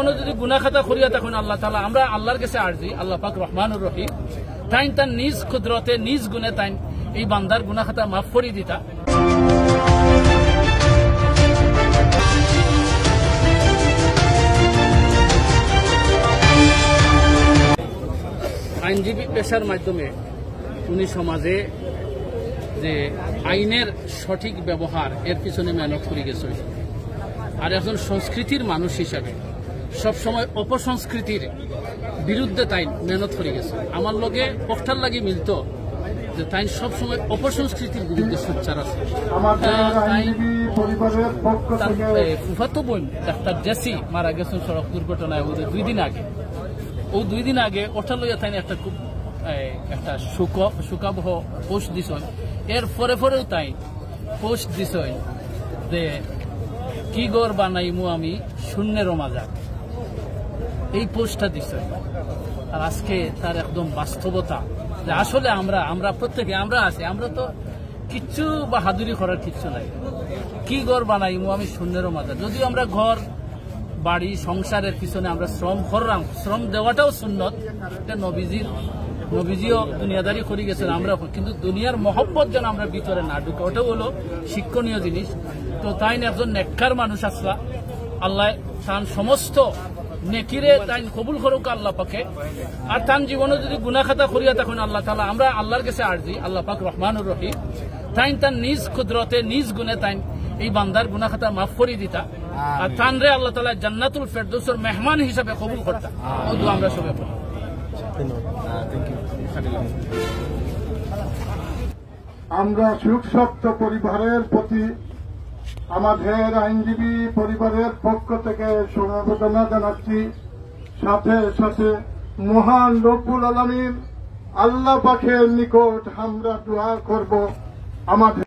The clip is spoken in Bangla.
জীবনে যদি গুনাহ খাতা করিয়া তখন আল্লাহ তাআলা আমরা আল্লাহর কাছে আরজি আল্লাহ পাক রহমানুর রহিম তাই তার নিজ কুদরতে নিজ গুণে তাই এই বান্দার গুনাহ খাতা মাফ করে দিতা। আইনজীবী পেশার মাধ্যমে উনি সমাজে যে আইনের সঠিক ব্যবহার এর পিছনে মেহনত করে গেছে আর একজন সংস্কৃতির মানুষ হিসাবে সবসময় অপসংস্কৃতির বিরুদ্ধে তাই মেহনত করে গেছে। আমার লগে পক্ষার লাগে মিলত যে তাই সবসময় অপসংস্কৃতির বিরুদ্ধে সোচ্চার আছে। ফুফাতো বোন ডাক্তার জেসি মারা গেছেন সড়ক দুর্ঘটনায় ওদের 2 দিন আগে। ও 2 দিন আগে ওটা লইয়া তাই একটা খুব একটা শোকাবহ পোস্ট দিছ। এর পরেও তাই পোস্ট দিছ যে কি গড় বানাইমু আমি শূন্যের মাজার, এই পোস্টটা দিছ। আর আজকে তার একদম বাস্তবতা যে আসলে আমরা প্রত্যেকে আমরা আছি, আমরা তো কিচ্ছু বাহাদুরি করার কিচ্ছু নাই। কি গড় বানাইমু আমি শূন্যের মাজার, যদিও আমরা ঘর বাড়ি সংসারের পিছনে আমরা শ্রম করলাম, শ্রম দেওয়াটাও সুন্নত, এটা নবীজিও দুনিয়াদারি করে গেছেন আমরা, কিন্তু দুনিয়ার মহব্বত যেন আমরা ভিতরে না ঢুকে, ওটাও হলো শিক্ষণীয় জিনিস। তো তাই একজন নেককার মানুষ আসলা, আল্লাহ তার সমস্ত নেকিরে তাই কবুল করুক আল্লাহ পাকে। আর তার জীবনে যদি গুনাহ খাতা করিয়া তখন আল্লাহ তাআলা আমরা আল্লাহর কাছে আরজি আল্লাহ পাক রহমানুর রহিম তাই তার নিজ কুদরতে নিজ গুণে তাই এই বান্দার গুনাহ খাতা মাফ করে দিতা। আর তানরে আল্লাহ তাআলা জান্নাতুল ফেরদৌসের মেহমান হিসাবে কবুল করতা। ও দোয়া আমরা সবাই পড়ি। আমরা শোকসপ্ত পরিবারের প্রতি আমাদের আইনজীবী পরিবারের পক্ষ থেকে সমবেদনা জানাচ্ছি। সাথে সাথে মহান রব্বুল আলামিন আল্লাহ পাকের নিকট আমরা দোয়া করব আমাদের